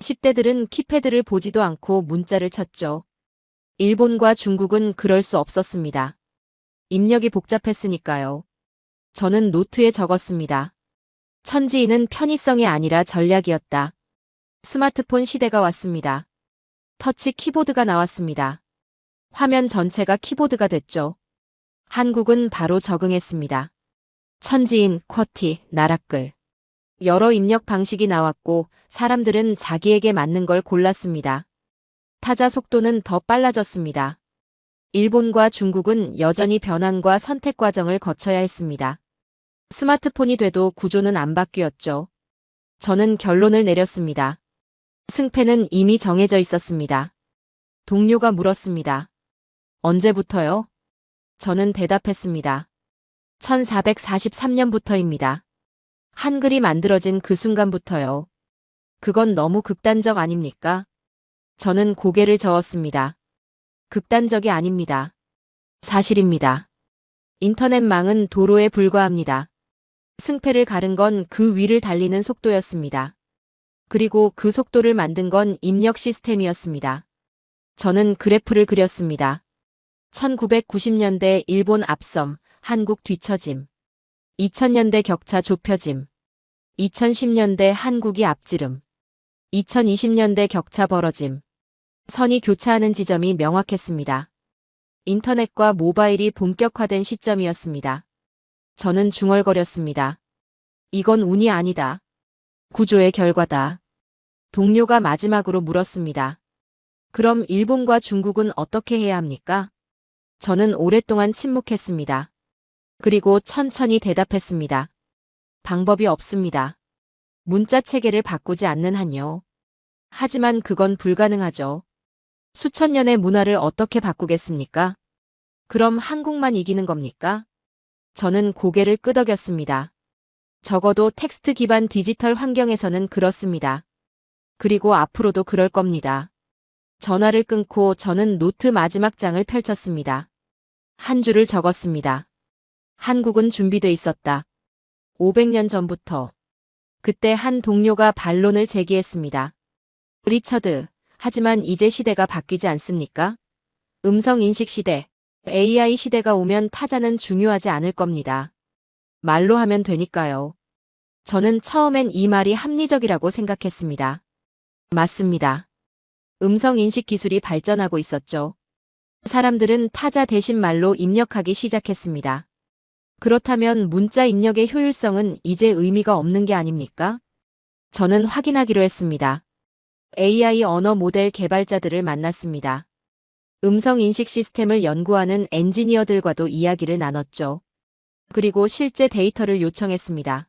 10대들은 키패드를 보지도 않고 문자를 쳤죠. 일본과 중국은 그럴 수 없었습니다. 입력이 복잡했으니까요. 저는 노트에 적었습니다. 천지인은 편의성이 아니라 전략이었다. 스마트폰 시대가 왔습니다. 터치 키보드가 나왔습니다. 화면 전체가 키보드가 됐죠. 한국은 바로 적응했습니다. 천지인, 쿼티, 나락글. 여러 입력 방식이 나왔고 사람들은 자기에게 맞는 걸 골랐습니다. 타자 속도는 더 빨라졌습니다. 일본과 중국은 여전히 변환과 선택 과정을 거쳐야 했습니다. 스마트폰이 돼도 구조는 안 바뀌었죠. 저는 결론을 내렸습니다. 승패는 이미 정해져 있었습니다. 동료가 물었습니다. 언제부터요? 저는 대답했습니다. 1443년부터입니다. 한글이 만들어진 그 순간부터요. 그건 너무 극단적 아닙니까? 저는 고개를 저었습니다. 극단적이 아닙니다. 사실입니다. 인터넷망은 도로에 불과합니다. 승패를 가른 건 그 위를 달리는 속도였습니다. 그리고 그 속도를 만든 건 입력 시스템이었습니다. 저는 그래프를 그렸습니다. 1990년대 일본 앞섬, 한국 뒤처짐. 2000년대 격차 좁혀짐. 2010년대 한국이 앞지름. 2020년대 격차 벌어짐. 선이 교차하는 지점이 명확했습니다. 인터넷과 모바일이 본격화된 시점이었습니다. 저는 중얼거렸습니다. 이건 운이 아니다. 구조의 결과다. 동료가 마지막으로 물었습니다. 그럼 일본과 중국은 어떻게 해야 합니까? 저는 오랫동안 침묵했습니다. 그리고 천천히 대답했습니다. 방법이 없습니다. 문자 체계를 바꾸지 않는 한요. 하지만 그건 불가능하죠. 수천 년의 문화를 어떻게 바꾸겠습니까? 그럼 한국만 이기는 겁니까? 저는 고개를 끄덕였습니다. 적어도 텍스트 기반 디지털 환경에서는 그렇습니다. 그리고 앞으로도 그럴 겁니다. 전화를 끊고 저는 노트 마지막 장을 펼쳤습니다. 한 줄을 적었습니다. 한국은 준비돼 있었다. 500년 전부터. 그때 한 동료가 반론을 제기했습니다. 리처드, 하지만 이제 시대가 바뀌지 않습니까? 음성인식 시대, AI 시대가 오면 타자는 중요하지 않을 겁니다. 말로 하면 되니까요. 저는 처음엔 이 말이 합리적이라고 생각했습니다. 맞습니다. 음성인식 기술이 발전하고 있었죠. 사람들은 타자 대신 말로 입력하기 시작했습니다. 그렇다면 문자 입력의 효율성은 이제 의미가 없는 게 아닙니까? 저는 확인하기로 했습니다. AI 언어 모델 개발자들을 만났습니다. 음성인식 시스템을 연구하는 엔지니어들과도 이야기를 나눴죠. 그리고 실제 데이터를 요청했습니다.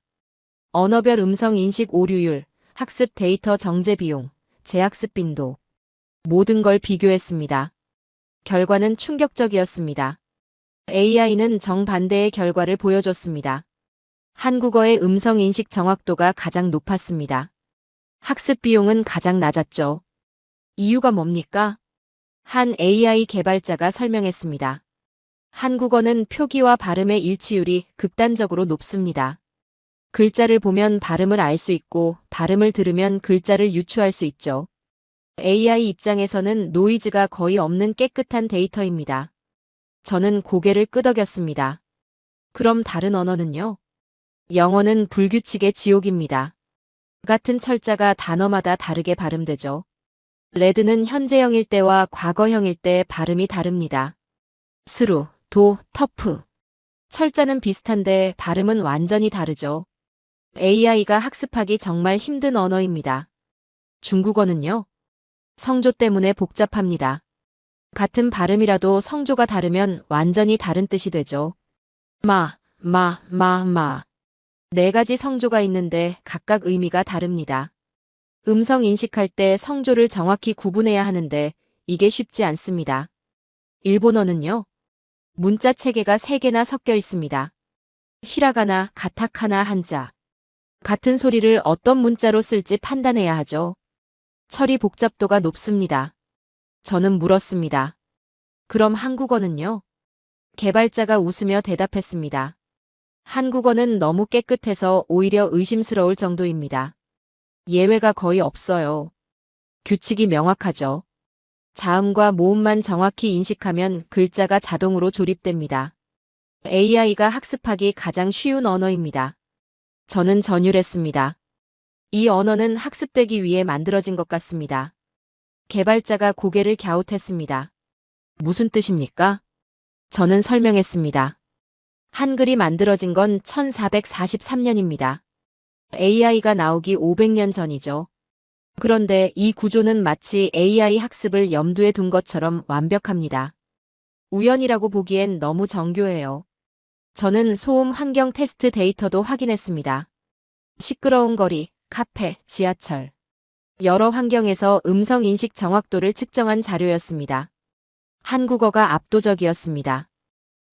언어별 음성인식 오류율, 학습 데이터 정제 비용, 재학습 빈도. 모든 걸 비교했습니다. 결과는 충격적이었습니다. AI는 정반대의 결과를 보여줬습니다. 한국어의 음성인식 정확도가 가장 높았습니다. 학습 비용은 가장 낮았죠. 이유가 뭡니까? 한 AI 개발자가 설명했습니다. 한국어는 표기와 발음의 일치율이 극단적으로 높습니다. 글자를 보면 발음을 알 수 있고 발음을 들으면 글자를 유추할 수 있죠. AI 입장에서는 노이즈가 거의 없는 깨끗한 데이터입니다. 저는 고개를 끄덕였습니다. 그럼 다른 언어는요? 영어는 불규칙의 지옥입니다. 같은 철자가 단어마다 다르게 발음되죠. 레드는 현재형일 때와 과거형일 때 발음이 다릅니다. 스루, 도, 터프. 철자는 비슷한데 발음은 완전히 다르죠. AI가 학습하기 정말 힘든 언어입니다. 중국어는요? 성조 때문에 복잡합니다. 같은 발음이라도 성조가 다르면 완전히 다른 뜻이 되죠. 마. 네 가지 성조가 있는데 각각 의미가 다릅니다. 음성 인식할 때 성조를 정확히 구분해야 하는데 이게 쉽지 않습니다. 일본어는요? 문자 체계가 3개나 섞여 있습니다. 히라가나, 가타카나, 한자. 같은 소리를 어떤 문자로 쓸지 판단해야 하죠. 처리 복잡도가 높습니다. 저는 물었습니다. 그럼 한국어는요? 개발자가 웃으며 대답했습니다. 한국어는 너무 깨끗해서 오히려 의심스러울 정도입니다. 예외가 거의 없어요. 규칙이 명확하죠. 자음과 모음만 정확히 인식하면 글자가 자동으로 조립됩니다. AI가 학습하기 가장 쉬운 언어입니다. 저는 전율했습니다. 이 언어는 학습되기 위해 만들어진 것 같습니다. 개발자가 고개를 갸웃했습니다. 무슨 뜻입니까? 저는 설명했습니다. 한글이 만들어진 건 1443년입니다. AI가 나오기 500년 전이죠. 그런데 이 구조는 마치 AI 학습을 염두에 둔 것처럼 완벽합니다. 우연이라고 보기엔 너무 정교해요. 저는 소음 환경 테스트 데이터도 확인했습니다. 시끄러운 거리, 카페, 지하철. 여러 환경에서 음성 인식 정확도를 측정한 자료였습니다. 한국어가 압도적이었습니다.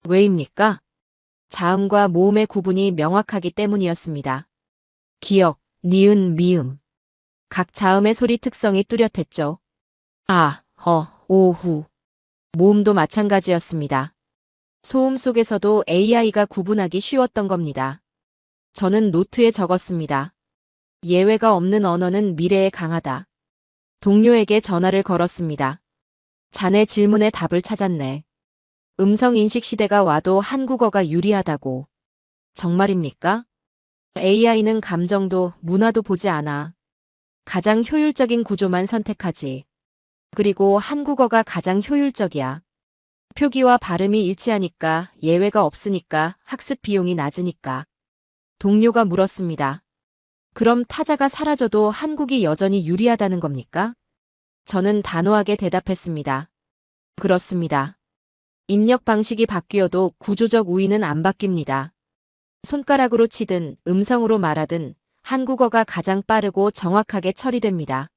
왜입니까? 자음과 모음의 구분이 명확하기 때문이었습니다. 기역, 니은, 미음. 각 자음의 소리 특성이 뚜렷했죠. 아, 오, 후. 모음도 마찬가지였습니다. 소음 속에서도 AI가 구분하기 쉬웠던 겁니다. 저는 노트에 적었습니다. 예외가 없는 언어는 미래에 강하다. 동료에게 전화를 걸었습니다. 자네 질문에 답을 찾았네. 음성인식 시대가 와도 한국어가 유리하다고. 정말입니까? AI는 감정도 문화도 보지 않아. 가장 효율적인 구조만 선택하지. 그리고 한국어가 가장 효율적이야. 표기와 발음이 일치하니까, 예외가 없으니까, 학습 비용이 낮으니까. 동료가 물었습니다. 그럼 타자가 사라져도 한국이 여전히 유리하다는 겁니까? 저는 단호하게 대답했습니다. 그렇습니다. 입력 방식이 바뀌어도 구조적 우위는 안 바뀝니다. 손가락으로 치든 음성으로 말하든 한국어가 가장 빠르고 정확하게 처리됩니다.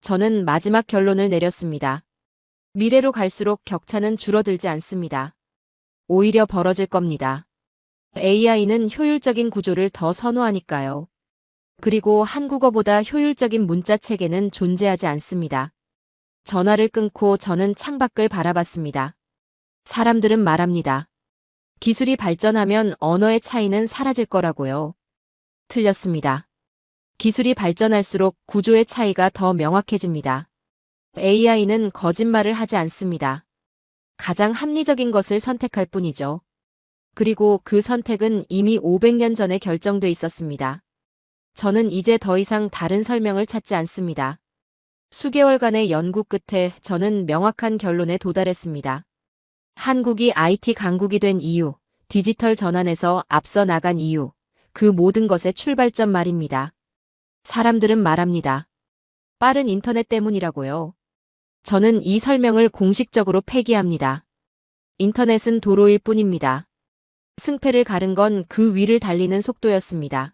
저는 마지막 결론을 내렸습니다. 미래로 갈수록 격차는 줄어들지 않습니다. 오히려 벌어질 겁니다. AI는 효율적인 구조를 더 선호하니까요. 그리고 한국어보다 효율적인 문자 체계는 존재하지 않습니다. 전화를 끊고 저는 창밖을 바라봤습니다. 사람들은 말합니다. 기술이 발전하면 언어의 차이는 사라질 거라고요. 틀렸습니다. 기술이 발전할수록 구조의 차이가 더 명확해집니다. AI는 거짓말을 하지 않습니다. 가장 합리적인 것을 선택할 뿐이죠. 그리고 그 선택은 이미 500년 전에 결정돼 있었습니다. 저는 이제 더 이상 다른 설명을 찾지 않습니다. 수개월간의 연구 끝에 저는 명확한 결론에 도달했습니다. 한국이 IT 강국이 된 이유, 디지털 전환에서 앞서 나간 이유, 그 모든 것의 출발점 말입니다. 사람들은 말합니다. 빠른 인터넷 때문이라고요. 저는 이 설명을 공식적으로 폐기합니다. 인터넷은 도로일 뿐입니다. 승패를 가른 건 그 위를 달리는 속도였습니다.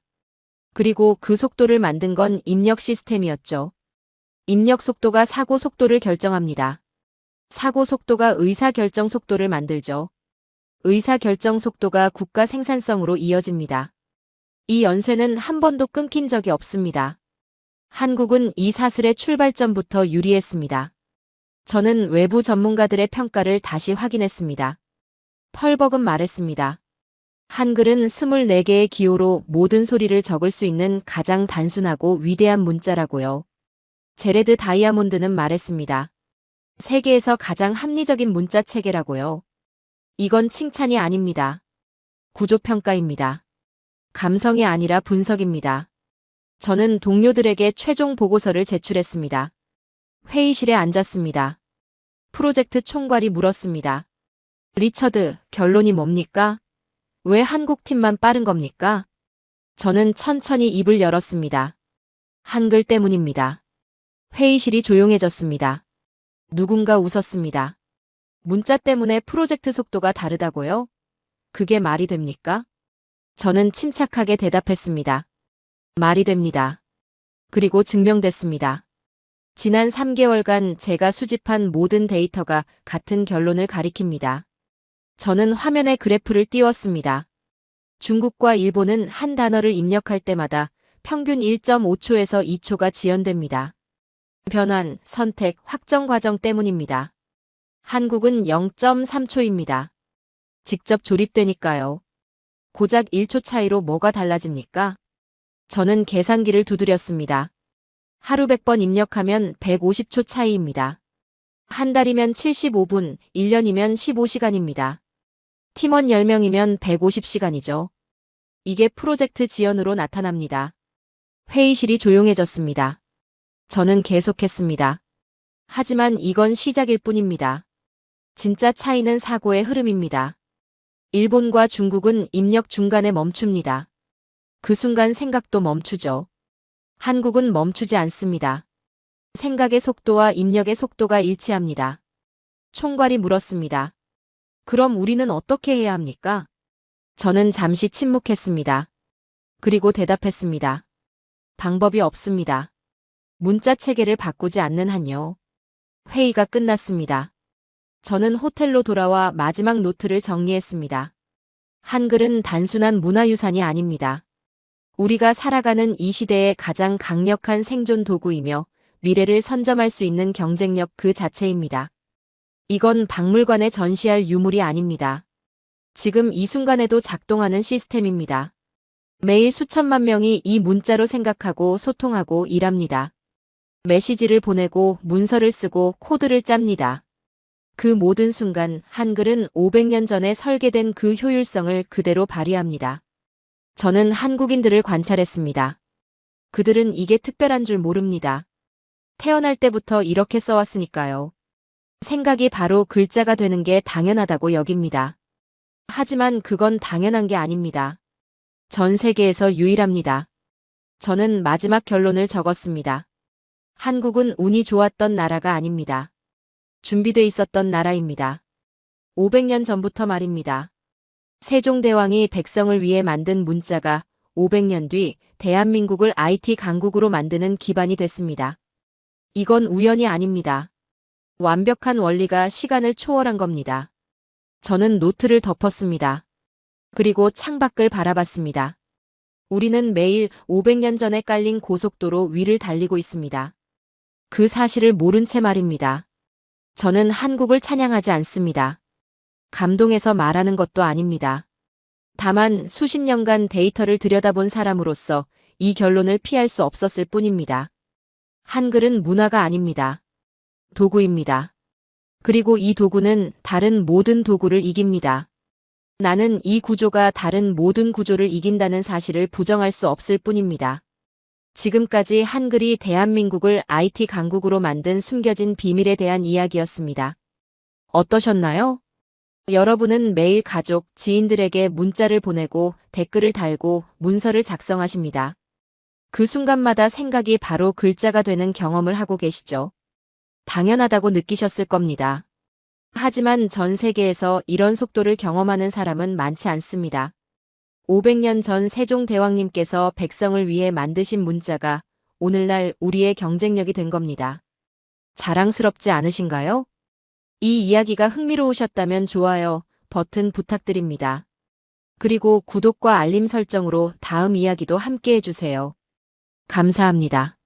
그리고 그 속도를 만든 건 입력 시스템이었죠. 입력 속도가 사고 속도를 결정합니다. 사고 속도가 의사 결정 속도를 만들죠. 의사 결정 속도가 국가 생산성으로 이어집니다. 이 연쇄는 한 번도 끊긴 적이 없습니다. 한국은 이 사슬의 출발점부터 유리했습니다. 저는 외부 전문가들의 평가를 다시 확인했습니다. 펄벅은 말했습니다. 한글은 24개의 기호로 모든 소리를 적을 수 있는 가장 단순하고 위대한 문자라고요. 제레드 다이아몬드는 말했습니다. 세계에서 가장 합리적인 문자 체계라고요. 이건 칭찬이 아닙니다. 구조평가입니다. 감성이 아니라 분석입니다. 저는 동료들에게 최종 보고서를 제출했습니다. 회의실에 앉았습니다. 프로젝트 총괄이 물었습니다. 리처드, 결론이 뭡니까? 왜 한국 팀만 빠른 겁니까? 저는 천천히 입을 열었습니다. 한글 때문입니다. 회의실이 조용해졌습니다. 누군가 웃었습니다. 문자 때문에 프로젝트 속도가 다르다고요? 그게 말이 됩니까? 저는 침착하게 대답했습니다. 말이 됩니다. 그리고 증명됐습니다. 지난 3개월간 제가 수집한 모든 데이터가 같은 결론을 가리킵니다. 저는 화면에 그래프를 띄웠습니다. 중국과 일본은 한 단어를 입력할 때마다 평균 1.5초에서 2초가 지연됩니다. 변환, 선택, 확정 과정 때문입니다. 한국은 0.3초입니다. 직접 조립되니까요. 고작 1초 차이로 뭐가 달라집니까? 저는 계산기를 두드렸습니다. 하루 100번 입력하면 150초 차이입니다. 한 달이면 75분, 1년이면 15시간입니다. 팀원 10명이면 150시간이죠. 이게 프로젝트 지연으로 나타납니다. 회의실이 조용해졌습니다. 저는 계속했습니다. 하지만 이건 시작일 뿐입니다. 진짜 차이는 사고의 흐름입니다. 일본과 중국은 입력 중간에 멈춥니다. 그 순간 생각도 멈추죠. 한국은 멈추지 않습니다. 생각의 속도와 입력의 속도가 일치합니다. 총괄이 물었습니다. 그럼 우리는 어떻게 해야 합니까? 저는 잠시 침묵했습니다. 그리고 대답했습니다. 방법이 없습니다. 문자 체계를 바꾸지 않는 한요. 회의가 끝났습니다. 저는 호텔로 돌아와 마지막 노트를 정리했습니다. 한글은 단순한 문화유산이 아닙니다. 우리가 살아가는 이 시대의 가장 강력한 생존 도구이며 미래를 선점할 수 있는 경쟁력 그 자체입니다. 이건 박물관에 전시할 유물이 아닙니다. 지금 이 순간에도 작동하는 시스템입니다. 매일 수천만 명이 이 문자로 생각하고 소통하고 일합니다. 메시지를 보내고 문서를 쓰고 코드를 짭니다. 그 모든 순간 한글은 500년 전에 설계된 그 효율성을 그대로 발휘합니다. 저는 한국인들을 관찰했습니다. 그들은 이게 특별한 줄 모릅니다. 태어날 때부터 이렇게 써왔으니까요. 생각이 바로 글자가 되는 게 당연하다고 여깁니다. 하지만 그건 당연한 게 아닙니다. 전 세계에서 유일합니다. 저는 마지막 결론을 적었습니다. 한국은 운이 좋았던 나라가 아닙니다. 준비돼 있었던 나라입니다. 500년 전부터 말입니다. 세종대왕이 백성을 위해 만든 문자가 500년 뒤 대한민국을 IT 강국으로 만드는 기반이 됐습니다. 이건 우연이 아닙니다. 완벽한 원리가 시간을 초월한 겁니다. 저는 노트를 덮었습니다. 그리고 창밖을 바라봤습니다. 우리는 매일 500년 전에 깔린 고속도로 위를 달리고 있습니다. 그 사실을 모른 채 말입니다. 저는 한국을 찬양하지 않습니다. 감동해서 말하는 것도 아닙니다. 다만 수십 년간 데이터를 들여다본 사람으로서 이 결론을 피할 수 없었을 뿐입니다. 한글은 문화가 아닙니다. 도구입니다. 그리고 이 도구는 다른 모든 도구를 이깁니다. 나는 이 구조가 다른 모든 구조를 이긴다는 사실을 부정할 수 없을 뿐입니다. 지금까지 한글이 대한민국을 IT 강국으로 만든 숨겨진 비밀에 대한 이야기였습니다. 어떠셨나요? 여러분은 매일 가족, 지인들에게 문자를 보내고 댓글을 달고 문서를 작성하십니다. 그 순간마다 생각이 바로 글자가 되는 경험을 하고 계시죠. 당연하다고 느끼셨을 겁니다. 하지만 전 세계에서 이런 속도를 경험하는 사람은 많지 않습니다. 500년 전 세종대왕님께서 백성을 위해 만드신 문자가 오늘날 우리의 경쟁력이 된 겁니다. 자랑스럽지 않으신가요? 이 이야기가 흥미로우셨다면 좋아요 버튼 부탁드립니다. 그리고 구독과 알림 설정으로 다음 이야기도 함께 해주세요. 감사합니다.